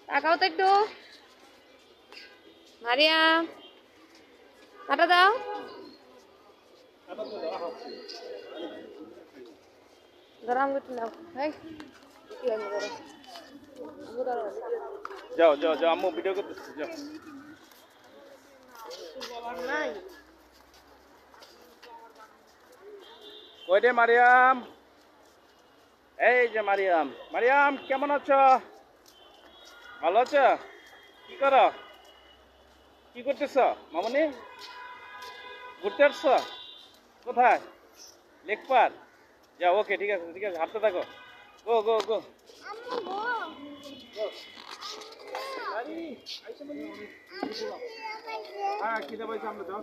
তাকাও তো একটু। মারিয়াম, কাটা দাও। গরম করতে দাও। যাও যাও যাও, আম্মু ভিডিও করতেছি, যাও। কই রে মারিয়াম? এই যে মারিয়াম। মারিয়াম কেমন আছো? ভালো আছো? কি করো? কি করতেছ মামনি? ঘুরতে আসছো? কোথায়? লেকপার? যাও, ওকে, ঠিক আছে ঠিক আছে, হাঁটতে থাকো। গো গো গো। হ্যাঁ, খিদে পাইছে, আমরা যাও।